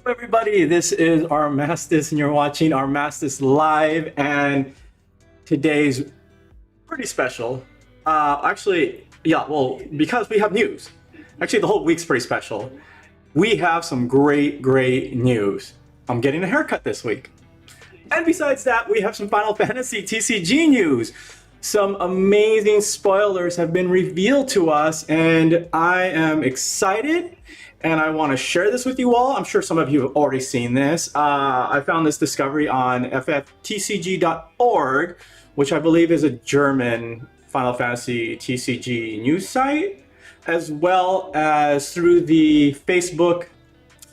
Everybody, this is Armastis and you're watching Armastis Live, and today's pretty special. Because we have news. Actually, the whole week's pretty special. We have some great news. I'm getting a haircut this week. And besides that, we have some Final Fantasy TCG news. Some amazing spoilers have been revealed to us, and I am excited. And I want to share this with you all. I'm sure some of you have already seen this. I found this discovery on fftcg.org, which I believe is a German Final Fantasy TCG news site, as well as through the Facebook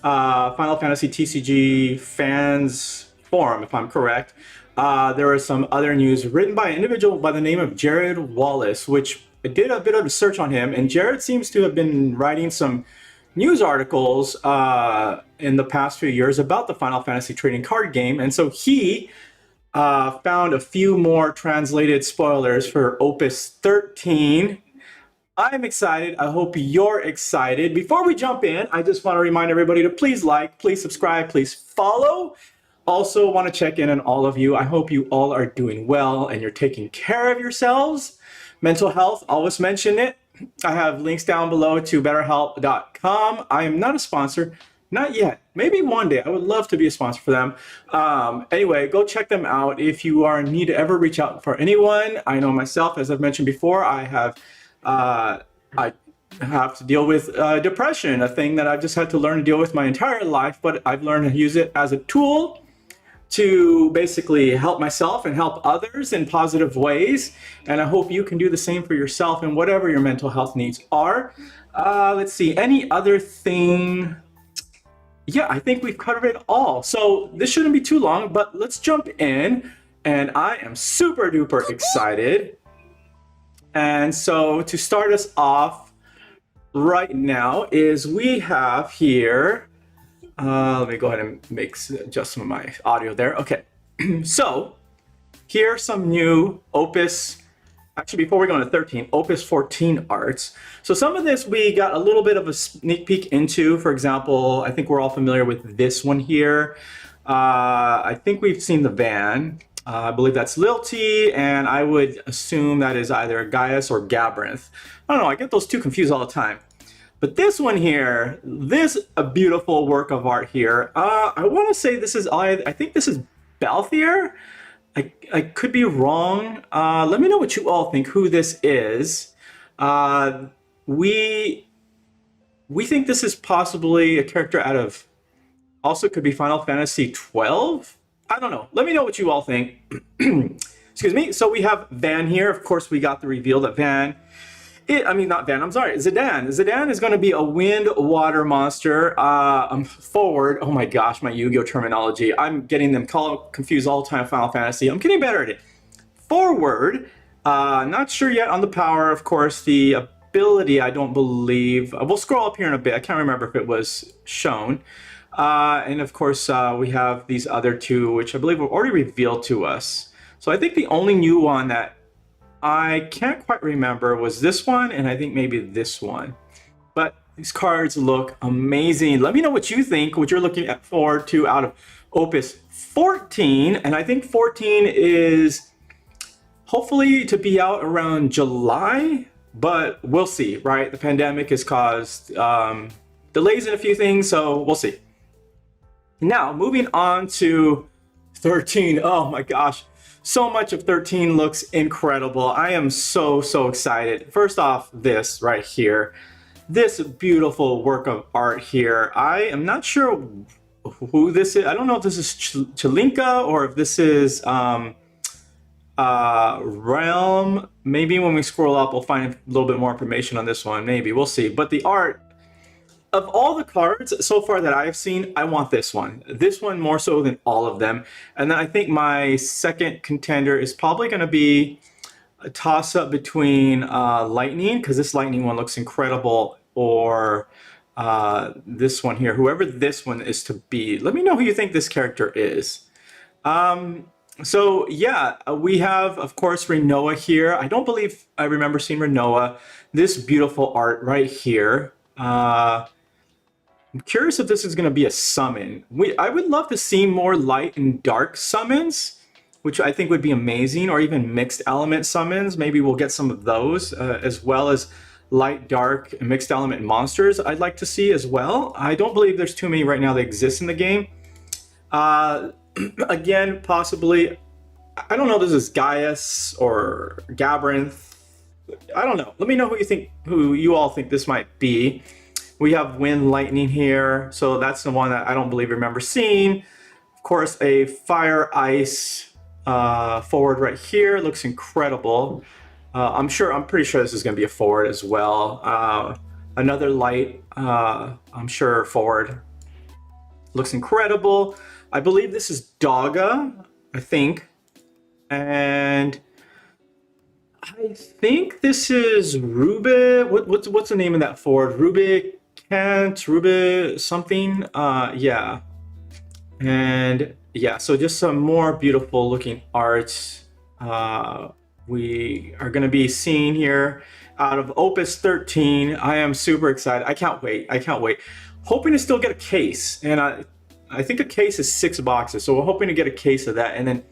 Final Fantasy TCG fans forum, if I'm correct. There was some other news written by an individual by the name of Jared Wallace, which I did a bit of research on him, and Jared seems to have been writing some news articles in the past few years about the Final Fantasy trading card game, and so he found a few more translated spoilers for Opus 13. I'm excited. I hope you're excited. Before we jump in, I just want to remind everybody to please like, please subscribe, please follow. Also want to check in on all of you. I hope you all are doing well and you're taking care of yourselves. Mental health, always mention it. I have links down below to betterhelp.com. I am not a sponsor, not yet. Maybe one day. I would love to be a sponsor for them. Anyway, go check them out. If you are in need to ever reach out for anyone, I know myself, as I've mentioned before, I have to deal with depression, a thing that I've just had to learn to deal with my entire life, but I've learned to use it as a tool to basically help myself and help others in positive ways. And I hope you can do the same for yourself and whatever your mental health needs are. Let's see, any other thing? Yeah, I think we've covered it all. So this shouldn't be too long, but let's jump in. And I am super duper excited. And so to start us off right now is we have here, let me go ahead and adjust some of my audio there. Okay, so here's some new Opus, actually before we go into 13, Opus 14 arts. So some of this we got a little bit of a sneak peek into. For example, I think we're all familiar with this one here. I think we've seen the van. I believe that's Lilty, and I would assume that is either Gaius or Gabrynth. I don't know, I get those two confused all the time. But this one here, a beautiful work of art here. I want to say this is, I think this is Balthier. I could be wrong. Let me know what you all think, who this is. We think this is possibly a character out of, also could be Final Fantasy XII. I don't know. Let me know what you all think. Excuse me. So we have Van here. Of course, we got the reveal that Van, Zidane. Zidane is going to be a wind water monster. Forward. Oh my gosh, my Yu-Gi-Oh terminology. I'm getting them confused all the time. Final Fantasy. I'm getting better at it. Forward. Not sure yet on the power. Of course, the ability, I don't believe. We'll scroll up here in a bit. I can't remember if it was shown. And of course, we have these other two, which I believe were already revealed to us. So I think the only new one that I can't quite remember was this one, and I think maybe this one. But these cards look amazing. Let me know what you think, what you're looking forward to out of Opus 14. And I think 14 is hopefully to be out around July, but we'll see, right? The pandemic has caused delays in a few things, so we'll see. Now, moving on to 13. Oh my gosh. So much of 13 looks incredible. I am so excited. First off, this right here. This beautiful work of art here. I am not sure who this is. I don't know if this is Chilinka or if this is Realm. Maybe when we scroll up, we'll find a little bit more information on this one. Maybe. We'll see. But the art, of all the cards so far that I've seen, I want this one. This one more so than all of them. And then I think my second contender is probably going to be a toss-up between Lightning, because this Lightning one looks incredible, or this one here. Whoever this one is to be. Let me know who you think this character is. So yeah, we have, of course, Rinoa here. I don't believe I remember seeing Rinoa. This beautiful art right here. I'm curious if this is going to be a summon. I would love to see more light and dark summons, which I think would be amazing, or even mixed element summons. Maybe we'll get some of those, as well as light, dark, and mixed element monsters I'd like to see as well. I don't believe there's too many right now that exist in the game. Again, possibly, I don't know if this is Gaius or Gabrianth. I don't know. Let me know who you all think this might be. We have Wind Lightning here, so that's the one that I don't remember seeing. Of course, a Fire Ice forward right here. Looks incredible. I'm pretty sure this is going to be a forward as well. Another light, I'm sure, forward. Looks incredible. I believe this is Dogga, I think. And I think this is what's the name of that forward? Rubicat, something. Yeah. And yeah, so just some more beautiful looking art we are going to be seeing here out of Opus 13. I am super excited. I can't wait. Hoping to still get a case, and I think a case is 6 boxes, so we're hoping to get a case of that, and then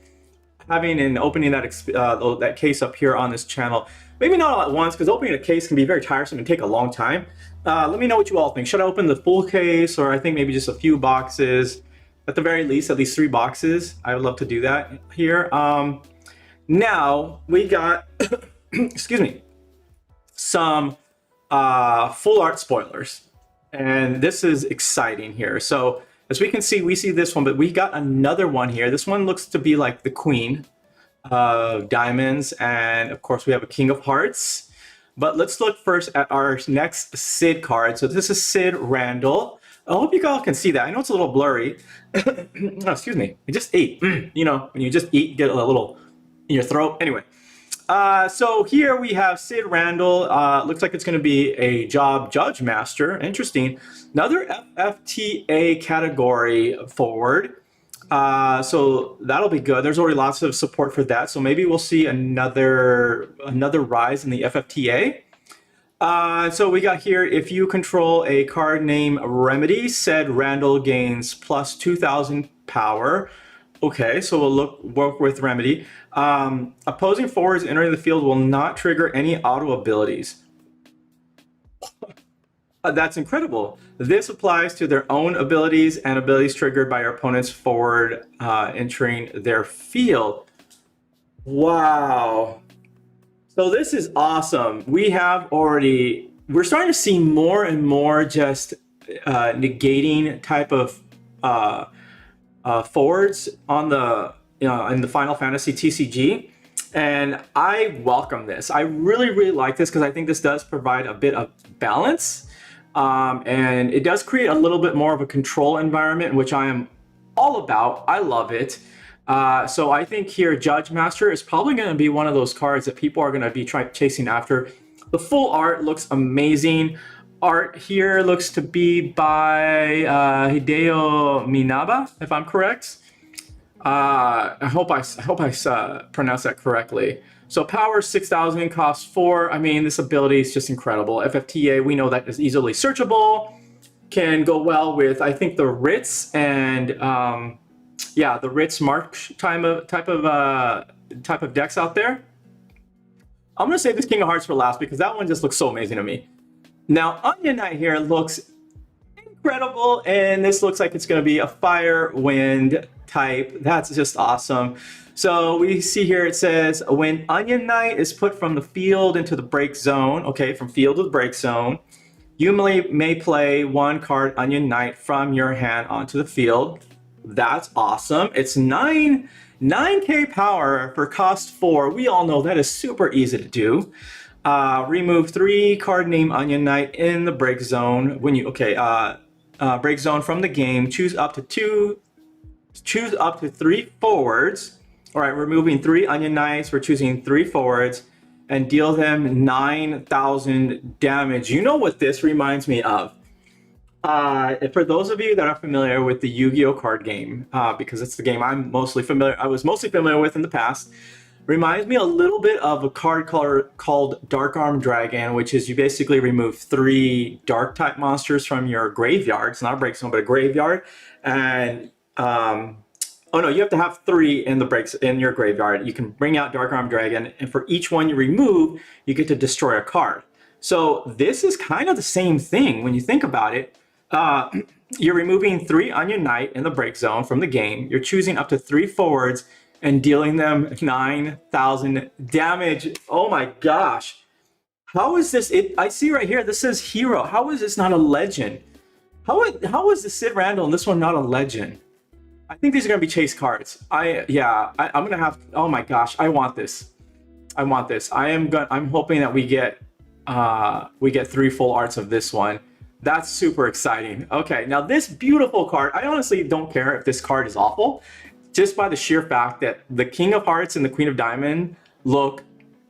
having and opening that case up here on this channel. Maybe not all at once, because opening a case can be very tiresome and take a long time. Let me know what you all think. Should I open the full case, or I think maybe just a few boxes? At the very least, at least 3 boxes. I would love to do that here. Now we got, excuse me, some full art spoilers, and this is exciting here. So as we can see, we see this one, but we got another one here. This one looks to be like the Queen of Diamonds, and of course we have a King of Hearts. But let's look first at our next Sid card. So this is Sid Randall. I hope you all can see that. I know it's a little blurry. Oh, excuse me. I just ate. You know, when you just eat, you get a little in your throat. Anyway, so here we have Sid Randall. Looks like it's going to be a Judge Master. Interesting. Another FFTA category forward. So that'll be good. There's already lots of support for that. So maybe we'll see another rise in the FFTA. So we got here, if you control a card named Remedy, Sid Randall gains plus 2,000 power. Okay, so we'll work with Remedy. Opposing forwards entering the field will not trigger any auto abilities. That's incredible. This applies to their own abilities and abilities triggered by our opponent's forward entering their field. Wow. So this is awesome. We're starting to see more and more just negating type of forwards on the in the Final Fantasy TCG, and I welcome this. I really like this because I think this does provide a bit of balance, and it does create a little bit more of a control environment, which I am all about. I love it. So I think here Judge Master is probably going to be one of those cards that people are going to be chasing after. The full art looks amazing. Art here looks to be by Hideo Minaba, if I'm correct. I hope I pronounced that correctly. So power 6,000, cost 4. I mean, this ability is just incredible. FFTA, we know that is easily searchable. Can go well with, I think, the Ritz and yeah, the Ritz Mark type of decks out there. I'm gonna save this King of Hearts for last because that one just looks so amazing to me. Now, Onion Knight here looks incredible, and this looks like it's going to be a fire wind type. That's just awesome. So we see here it says when Onion Knight is put from the field into the break zone, okay, from field to the break zone, you may play 1 card Onion Knight from your hand onto the field. That's awesome. It's 9k power for cost 4. We all know that is super easy to do. Remove 3 card name Onion Knight in the break zone. When you break zone from the game, choose up to 3 forwards. All right, removing 3 Onion Knights. We're choosing 3 forwards and deal them 9,000 damage. You know what this reminds me of? For those of you that are familiar with the Yu-Gi-Oh card game, because it's the game I was mostly familiar with in the past. Reminds me a little bit of a card called Dark Arm Dragon, which is you basically remove 3 dark type monsters from your graveyard. It's not a break zone, but a graveyard. And oh no, you have to have 3 in the breaks in your graveyard. You can bring out Dark Arm Dragon, and for each one you remove, you get to destroy a card. So this is kind of the same thing when you think about it. You're removing 3 Onion Knight in the break zone from the game. You're choosing up to 3 forwards and dealing them 9,000 damage. Oh my gosh. How is this? I see right here, this says hero. How is this not a legend? How is the Sid Randall and this one not a legend? I think these are gonna be chase cards. I'm gonna have, oh my gosh, I want this. I want this. I'm hoping that we get 3 full arts of this one. That's super exciting. Okay, now this beautiful card, I honestly don't care if this card is awful, just by the sheer fact that the King of Hearts and the Queen of Diamond look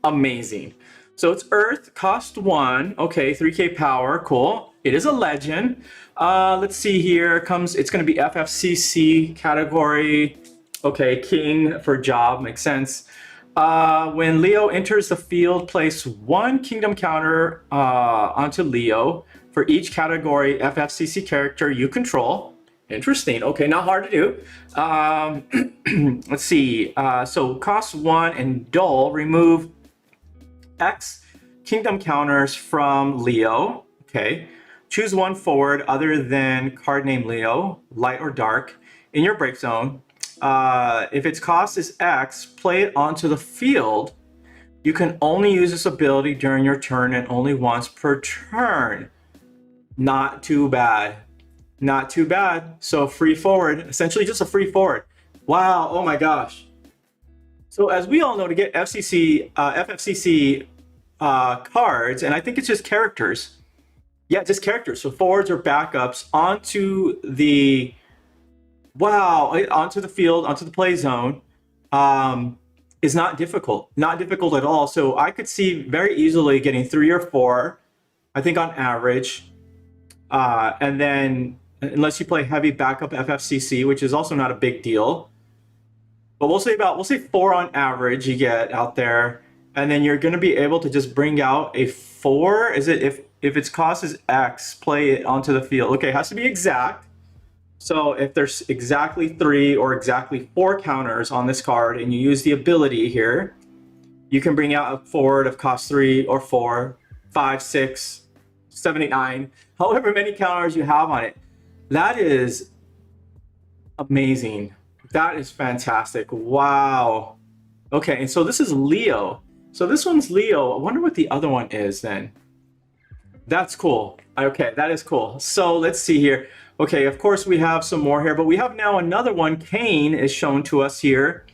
amazing. So it's Earth, cost 1, okay, 3k power, cool. It is a legend. Let's see here, it's gonna be FFCC category. Okay, King for job, makes sense. When Leo enters the field, place 1 kingdom counter onto Leo for each category FFCC character you control. Interesting. Okay, not hard to do. Let's see. So cost 1 and dull, remove X kingdom counters from Leo. Okay. Choose 1 forward other than card name Leo, light or dark, in your break zone. If its cost is X, play it onto the field. You can only use this ability during your turn and only once per turn. Not too bad. Not too bad. So free forward, essentially just a free forward. Wow, oh my gosh. So as we all know, to get FFCC cards, and I think it's just characters. Yeah, just characters. So forwards or backups onto the, onto the field, onto the play zone, is not difficult. Not difficult at all. So I could see very easily getting 3 or 4, I think on average. And then, unless you play heavy backup FFCC, which is also not a big deal. But we'll say 4 on average you get out there. And then you're going to be able to just bring out a 4. Is it if its cost is X, play it onto the field. Okay, it has to be exact. So if there's exactly 3 or exactly 4 counters on this card and you use the ability here, you can bring out a forward of cost 3 or 4, 5, 6, 7, 8, 9, however many counters you have on it. That is amazing. That is fantastic. Wow. Okay, and so this is Leo. So this one's Leo. I wonder what the other one is then. That's cool. Okay, that is cool. So let's see here. Okay, of course we have some more here, but we have now another one. Cain is shown to us here.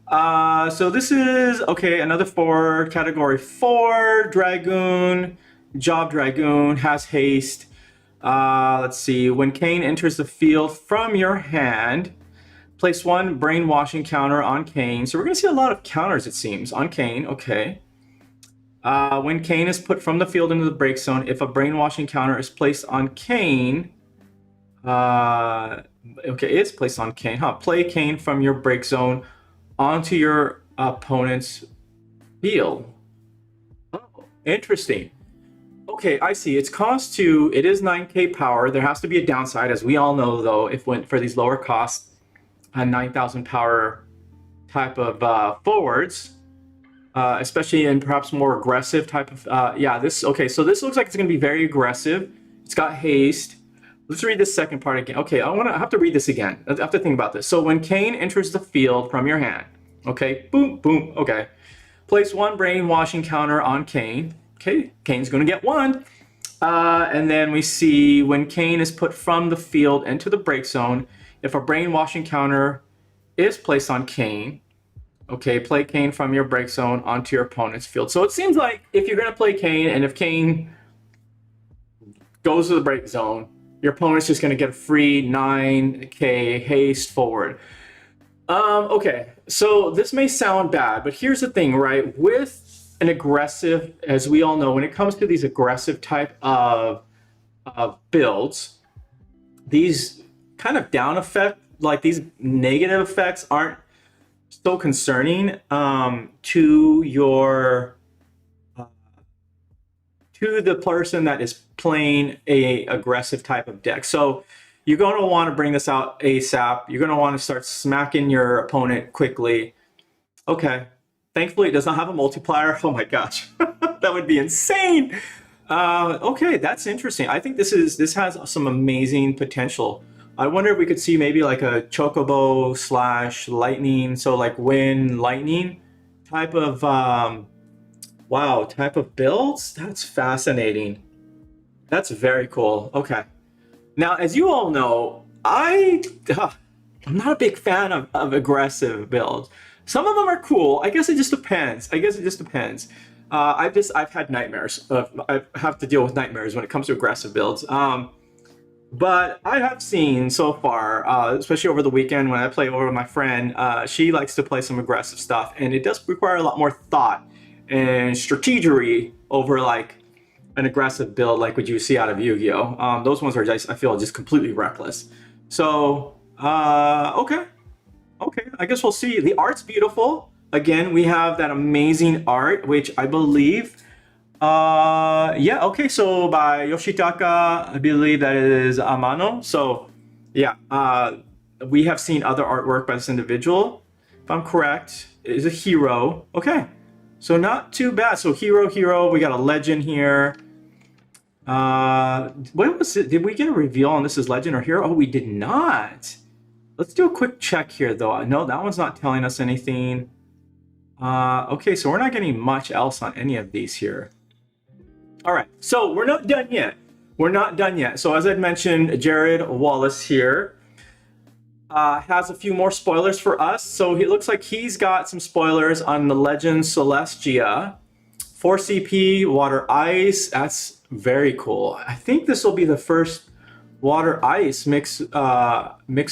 So this is, okay, another 4, category 4, Dragoon, Job Dragoon, has haste. Let's see, when Cain enters the field from your hand, place 1 brainwashing counter on Cain. So we're gonna see a lot of counters, it seems, on Cain, okay. When Cain is put from the field into the break zone, if a brainwashing counter is placed on Cain, okay, it's placed on Cain, play Cain from your break zone onto your opponent's field. Oh, interesting. Okay, I see. Its cost 2, it is 9k power. There has to be a downside, as we all know, though, if went for these lower costs, 9,000 power type of forwards, especially in perhaps more aggressive type of, okay, so this looks like it's going to be very aggressive. It's got haste. Let's read this second part again. Okay, I have to read this again. I have to think about this. So when Cain enters the field from your hand, okay, boom, boom, okay. Place 1 brainwashing counter on Cain. Okay, Cain's going to get 1. And then we see when Cain is put from the field into the break zone, if a brainwashing counter is placed on Cain, okay, play Cain from your break zone onto your opponent's field. So it seems like if you're going to play Cain, and if Cain goes to the break zone, your opponent's just going to get a free 9k haste forward. Okay, so this may sound bad, but here's the thing, right? With an aggressive, as we all know, when it comes to these aggressive type of builds, these kind of down effect, like these negative effects aren't so concerning to your to the person that is playing a aggressive type of deck. So you're going to want to bring this out ASAP. You're going to want to start smacking your opponent quickly. Okay. Thankfully, it does not have a multiplier. Oh my gosh, that would be insane. Okay, that's interesting. I think this has some amazing potential. I wonder if we could see maybe like a chocobo slash lightning, so like wind lightning type of wow, type of builds. That's fascinating. That's very cool. Okay. Now, as you all know, I'm not a big fan of aggressive builds. Some of them are cool. I guess it just depends. I've had nightmares. I have to deal with nightmares when it comes to aggressive builds. But I have seen so far, especially over the weekend when I play over with my friend, she likes to play some aggressive stuff, and it does require a lot more thought and strategery over like an aggressive build like what you see out of Yu-Gi-Oh. Those ones are just, I feel, just completely reckless. So, okay. Okay, I guess we'll see. The art's beautiful. Again, we have that amazing art, which I believe, yeah, okay, so by Yoshitaka, I believe that is Amano. So, yeah, we have seen other artwork by this individual. If I'm correct, it is a hero. Okay, so not too bad. So hero, we got a legend here. What was it? Did we get a reveal on this is legend or hero? Oh, we did not. Let's do a quick check here, though. No, that one's not telling us anything. Okay, so we're not getting much else on any of these here. All right, so we're not done yet. We're not done yet. So as I'd mentioned, Jared Wallace here has a few more spoilers for us. So it looks like he's got some spoilers on the Legend Celestia. 4 CP, Water Ice. That's very cool. I think this will be the first Water Ice mix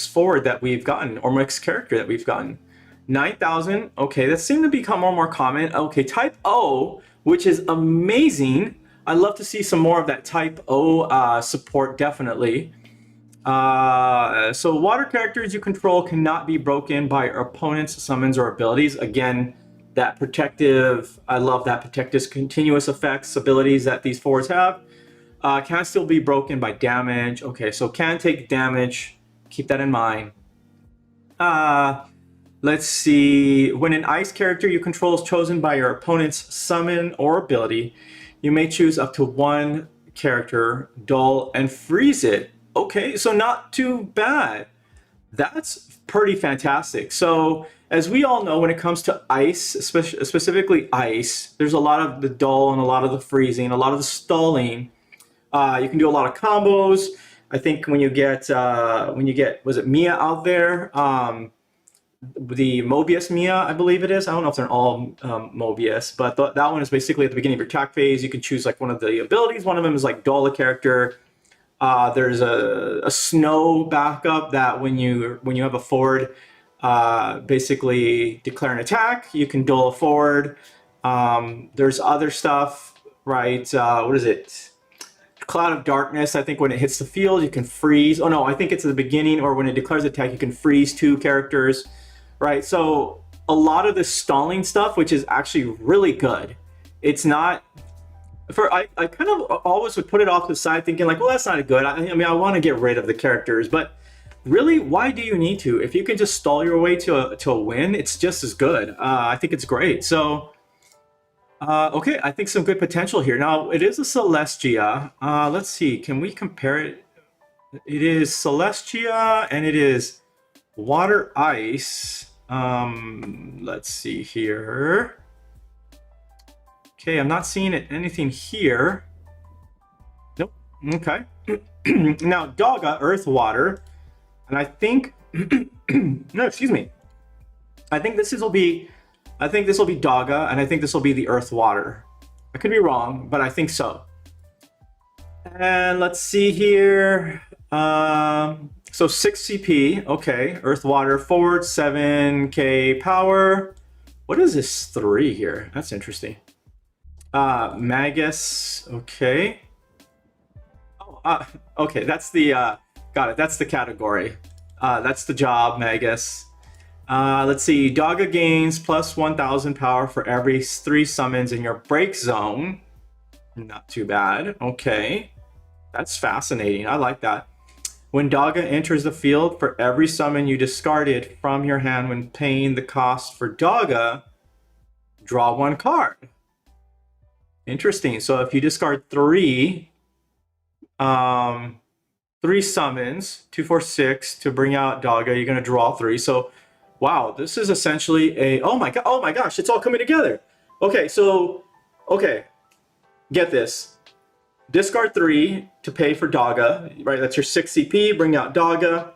forward that we've gotten, or mixed character that we've gotten. 9,000. Okay, that seemed to become more and more common. Okay, Type O, which is amazing. I'd love to see some more of that Type O support, definitely. So water characters you control cannot be broken by your opponent's summons or abilities. Again, that protective, I love that protective continuous effects abilities that these forwards have. Can still be broken by damage. Okay, so can take damage. Keep that in mind. Let's see. When an ice character you control is chosen by your opponent's summon or ability, you may choose up to one character, dull, and freeze it. Okay, so not too bad. That's pretty fantastic. So as we all know, when it comes to ice, specifically ice, there's a lot of the dull and a lot of the freezing, a lot of the stalling. You can do a lot of combos. I think when you get was it Mia out there? The Mobius Mia, I believe it is. I don't know if they're all Mobius, but that one is basically at the beginning of your attack phase. You can choose like one of the abilities. One of them is like dull a character. There's a snow backup that when you have a forward, basically declare an attack, you can dull a forward. There's other stuff, right? What is it? Cloud of Darkness, I think when it hits the field, you can freeze. Oh no, I think it's at the beginning or when it declares attack, you can freeze 2 characters, right? So a lot of the stalling stuff, which is actually really good. It's not, I kind of always would put it off to the side thinking like, well, that's not good. I mean, I want to get rid of the characters, but really, why do you need to? If you can just stall your way to a win, it's just as good. I think it's great. So, okay, I think some good potential here. Now, it is a Celestia. Let's see, can we compare it? It is Celestia and it is Water Ice. Let's see here. Okay, I'm not seeing anything here. Nope, okay. Now, Dogga, Earth, Water. And I think, no, excuse me. I think this will be Dogga, and I think this will be the Earth Water. I could be wrong, but I think so. And let's see here. So 6 CP, okay. Earth Water forward, 7k power. What is this 3 here? That's interesting. Magus, okay. Oh, okay, that's the, got it, that's the category. That's the job, Magus. Let's see. Dogga gains plus 1,000 power for every 3 summons in your break zone. Not too bad. Okay. That's fascinating. I like that. When Dogga enters the field, for every summon you discarded from your hand when paying the cost for Dogga, draw 1 card. Interesting. So if you discard 3 summons, 2, 4, 6 to bring out Dogga, you're going to draw 3. So wow, this is essentially a, oh my gosh, it's all coming together. Okay, so, okay, get this. Discard 3 to pay for Dogga, right? That's your 6 CP, bring out Dogga.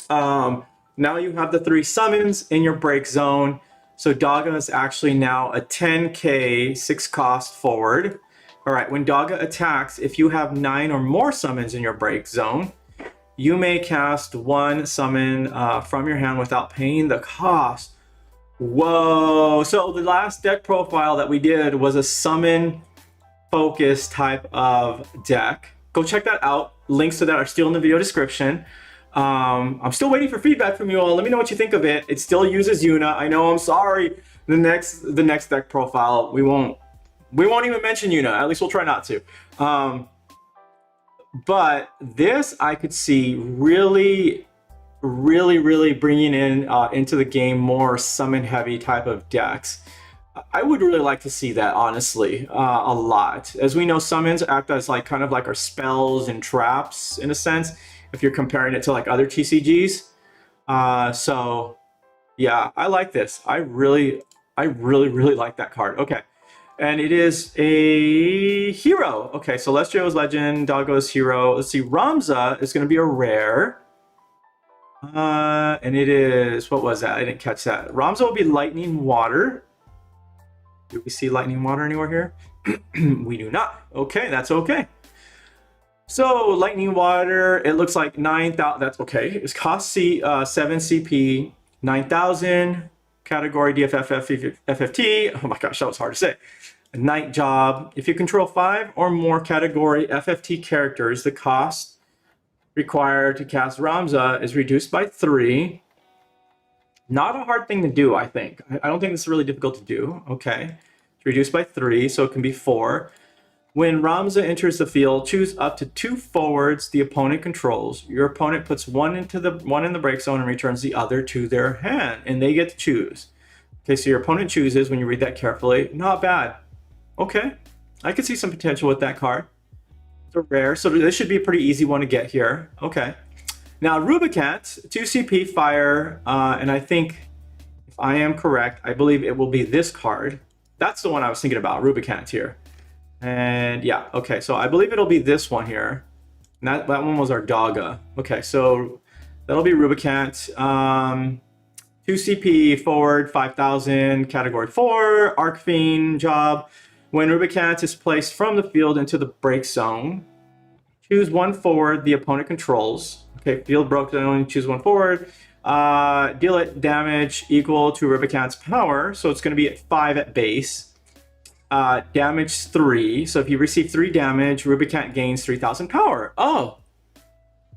Now you have the 3 summons in your break zone. So Dogga is actually now a 10k 6 cost forward. All right, when Dogga attacks, if you have 9 or more summons in your break zone, you may cast 1 summon from your hand without paying the cost. Whoa! So the last deck profile that we did was a summon focus type of deck. Go check that out. Links to that are still in the video description. I'm still waiting for feedback from you all. Let me know what you think of it. It still uses Yuna. I know, I'm sorry. The next deck profile, we won't even mention Yuna. At least we'll try not to. But this I could see really bringing in into the game more summon heavy type of decks. I would really like to see that, honestly, a lot. As we know, summons act as like kind of like our spells and traps in a sense, if you're comparing it to like other TCGs. So yeah, I like this. I really like that card. Okay. And it is a hero. Okay, Celestio's Legend, Doggo's Hero. Let's see, Ramza is going to be a rare. And it is, what was that? I didn't catch that. Ramza will be Lightning Water. Do we see Lightning Water anywhere here? We do not. Okay, that's okay. So, Lightning Water, it looks like 9,000. That's okay. It's cost 7 CP, 9,000. Category DFFF FFT. Oh my gosh, that was hard to say. Night Job. If you control 5 or more category FFT characters, the cost required to cast Ramza is reduced by 3. Not a hard thing to do, I think. I don't think this is really difficult to do. Okay. It's reduced by 3, so it can be 4. When Ramza enters the field, choose up to 2 forwards the opponent controls. Your opponent puts one in the break zone and returns the other to their hand, and they get to choose. Okay, so your opponent chooses when you read that carefully. Not bad. Okay, I could see some potential with that card. It's a rare, so this should be a pretty easy one to get here. Okay. Now, Rubicat, 2 CP fire, and I think, if I am correct, I believe it will be this card. That's the one I was thinking about, Rubicat here. And yeah, okay, so I believe it'll be this one here. And that one was our Dogga. Okay, so that'll be Rubicat. 2 CP forward, 5,000, category 4, Arcfiend job. When Rubicat is placed from the field into the break zone, choose 1 forward the opponent controls. Okay, field broke zone, choose 1 forward. Deal it damage equal to Rubicat's power, so it's going to be at 5 at base. Damage 3, so if you receive 3 damage, Rubicat gains 3,000 power. Oh,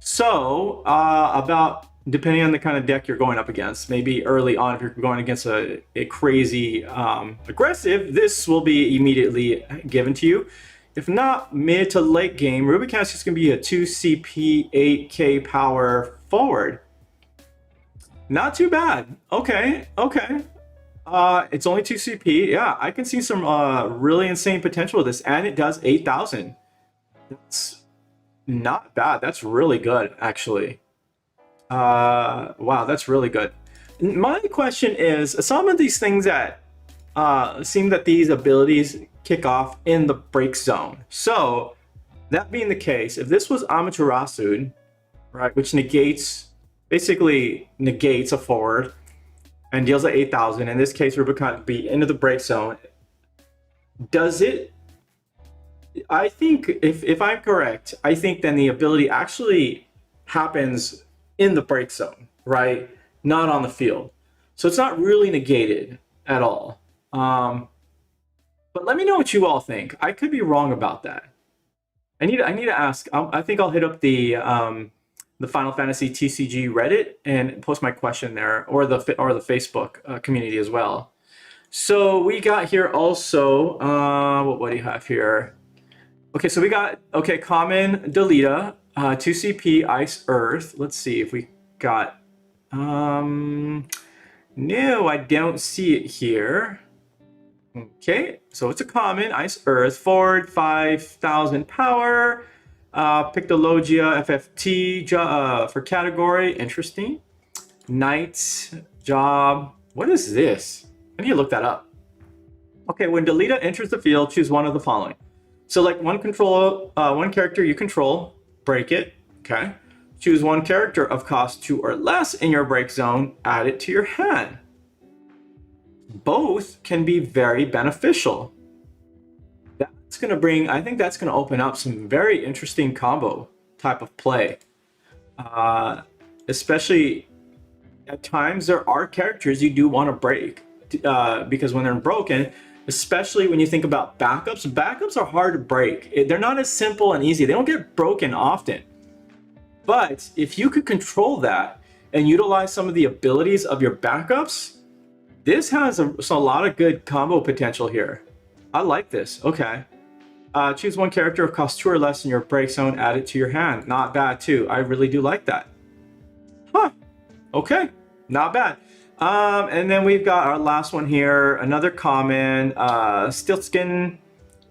so about, depending on the kind of deck you're going up against, maybe early on if you're going against a crazy aggressive, this will be immediately given to you. If not, mid to late game, Rubicat's just going to be a 2 CP 8k power forward. Not too bad. Okay, okay. It's only 2 CP. Yeah, I can see some really insane potential with this, and it does 8,000. That's not bad. That's really good, actually. Wow, that's really good. My question is, some of these things that seem that these abilities kick off in the break zone. So, that being the case, if this was Amaterasu, right, which basically negates a forward and deals at 8,000, in this case, Rubicat would be into the break zone. Does it? I think, if I'm correct, I think then the ability actually happens in the break zone, right? Not on the field. So it's not really negated at all. But let me know what you all think. I could be wrong about that. I need to ask. I think I'll hit up the the Final Fantasy TCG Reddit and post my question there, or the Facebook community as well. So we got here also, what do you have here? Okay, so we got, okay, common Delita, 2CP, Ice, Earth. Let's see if we got, no, I don't see it here. Okay, so it's a common, Ice, Earth, forward, 5,000 power, Pictologia, FFT, for category, interesting. Knight, job, what is this? I need to look that up. Okay, when Delita enters the field, choose one of the following. Select one character you control, break it, okay? Choose one character of cost 2 or less in your break zone, add it to your hand. Both can be very beneficial. That's gonna bring, I think that's gonna open up some very interesting combo type of play. Especially at times there are characters you do wanna break because when they're broken, especially when you think about backups are hard to break. They're not as simple and easy. They don't get broken often. But if you could control that and utilize some of the abilities of your backups, this has a lot of good combo potential here. I like this. Okay. Choose one character of cost 2 or less in your break zone, add it to your hand. Not bad too. I really do like that. Huh. Okay. Not bad. And then we've got our last one here, another common, Stiltskin,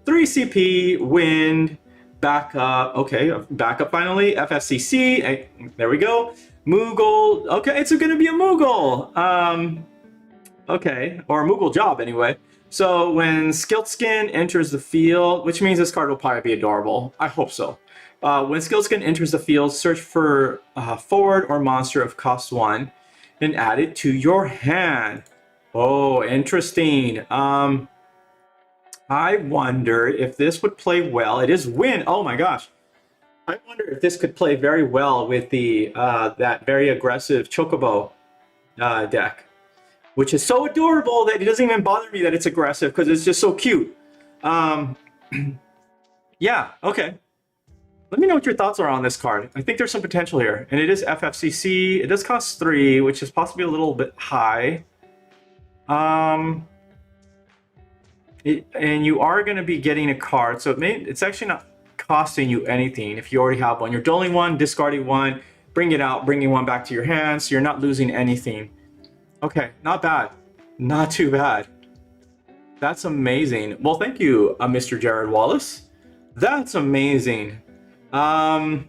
3CP, Wind, backup, okay, backup finally, FFCC, there we go, Moogle, okay, it's gonna be a Moogle, okay, or a Moogle job anyway. So when Stiltskin enters the field, which means this card will probably be adorable, I hope so. When Stiltskin enters the field, search for forward or monster of cost 1, and add it to your hand. Oh, interesting. I wonder if this would play well. It is Wind. Oh my gosh. I wonder if this could play very well with the that very aggressive Chocobo deck, which is so adorable that it doesn't even bother me that it's aggressive because it's just so cute. Yeah, okay. Let me know what your thoughts are on this card. I think there's some potential here. And it is FFCC. It does cost 3, which is possibly a little bit high. And you are going to be getting a card. So it's actually not costing you anything if you already have one. You're dueling one, discarding one, bring it out, bringing one back to your hand. So you're not losing anything. Okay, not bad. Not too bad. That's amazing. Well, thank you, Mr. Jared Wallace. That's amazing. All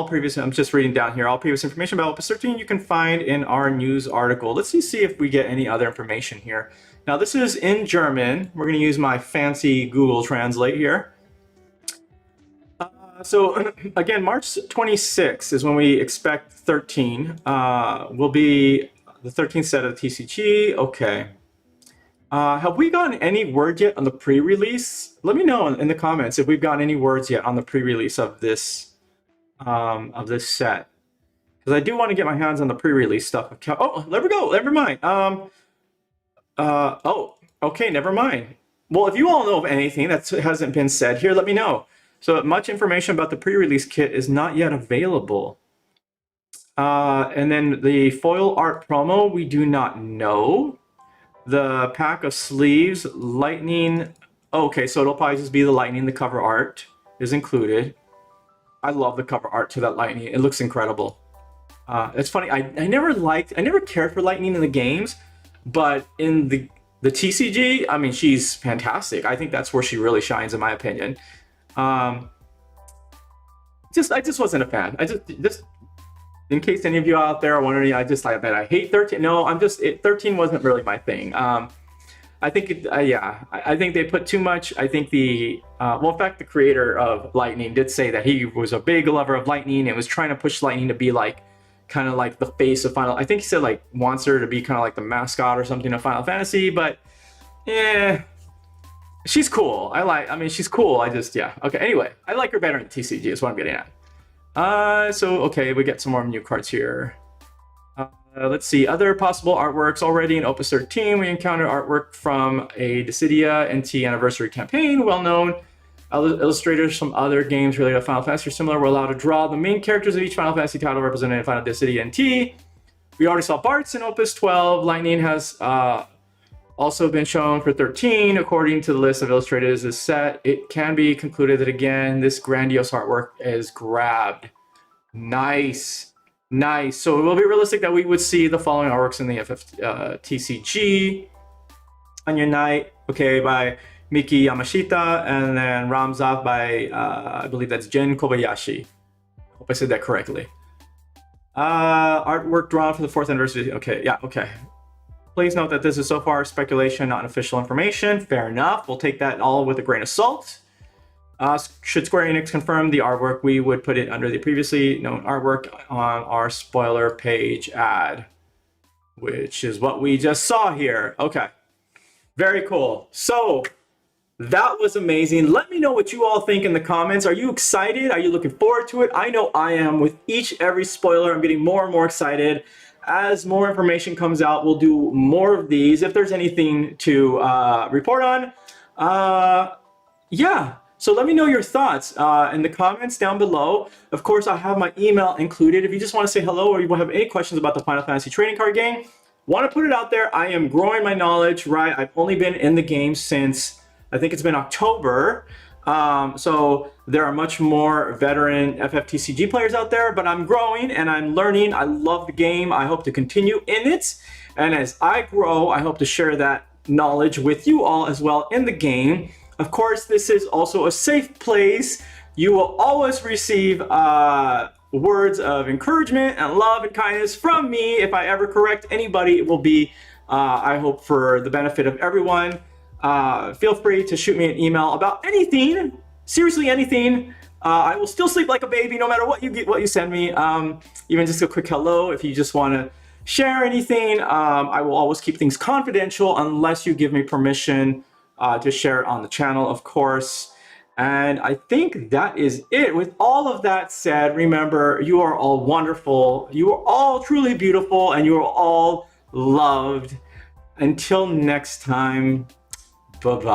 previous, I'm just reading down here, all previous information about Opus 13 you can find in our news article. Let's see if we get any other information here. Now this is in German. We're going to use my fancy Google Translate here. So again, March 26th is when we expect 13 will be the 13th set of the TCG. Okay. Have we gotten any word yet on the pre-release? Let me know in the comments if we've gotten any words yet on the pre-release of this set, because I do want to get my hands on the pre-release stuff. Oh, there we go. Never mind. Oh, okay. Never mind. Well, if you all know of anything that hasn't been said here, let me know. So much information about the pre-release kit is not yet available. And then the foil art promo, we do not know. The pack of sleeves, lightning. Okay, so it'll probably just be the lightning. The cover art is included. I love the cover art to that lightning. It looks incredible. It's funny. I never cared for lightning in the games, but in the TCG, I mean, she's fantastic. I think that's where she really shines, in my opinion. I just wasn't a fan. Just in case any of you out there are wondering, I hate 13. No, 13 wasn't really my thing. I think I think they put too much. I think well, in fact, the creator of Lightning did say that he was a big lover of Lightning and was trying to push Lightning to be like, kind of like the face of Final. I think he said like wants her to be kind of like the mascot or something of Final Fantasy, but yeah, she's cool. I mean, she's cool. Okay. Anyway, I like her better in TCG is what I'm getting at. So, okay, we get some more new cards here. Let's see, other possible artworks. Already in Opus 13, we encountered artwork from a Dissidia NT Anniversary campaign, well known. Illustrators from other games related to Final Fantasy or similar were allowed to draw the main characters of each Final Fantasy title represented in Final Fantasy NT. We already saw Bart's in Opus 12. Lightning has also been shown for 13. According to the list of illustrators is set, it can be concluded that again, this grandiose artwork is grabbed. Nice. Nice. So it will be realistic that we would see the following artworks in the TCG. Onion Knight, okay, by Miki Yamashita, and then Ramzaf by, I believe that's Jin Kobayashi. Hope I said that correctly. Artwork drawn for the 4th anniversary. Okay, yeah, okay. Please note that this is so far speculation, not official information. Fair enough. We'll take that all with a grain of salt. Should Square Enix confirm the artwork, we would put it under the previously known artwork on our spoiler page ad, which is what we just saw here. Okay, very cool. So that was amazing. Let me know what you all think in the comments. Are you excited? Are you looking forward to it? I know I am. With every spoiler, I'm getting more and more excited. As more information comes out, we'll do more of these. If there's anything to report on, yeah. So let me know your thoughts in the comments down below. Of course, I have my email included. If you just want to say hello or you have any questions about the Final Fantasy trading card game, want to put it out there. I am growing my knowledge, right? I've only been in the game since, I think it's been October. So there are much more veteran FFTCG players out there, but I'm growing and I'm learning. I love the game. I hope to continue in it. And as I grow, I hope to share that knowledge with you all as well in the game. Of course, this is also a safe place. You will always receive words of encouragement and love and kindness from me. If I ever correct anybody, it will be, I hope, for the benefit of everyone. Feel free to shoot me an email about anything, seriously anything. I will still sleep like a baby no matter what you send me. Even just a quick hello if you just want to share anything. I will always keep things confidential unless you give me permission to share it on the channel, of course. And I think that is it. With all of that said, remember, you are all wonderful. You are all truly beautiful, and you are all loved. Until next time, bye-bye.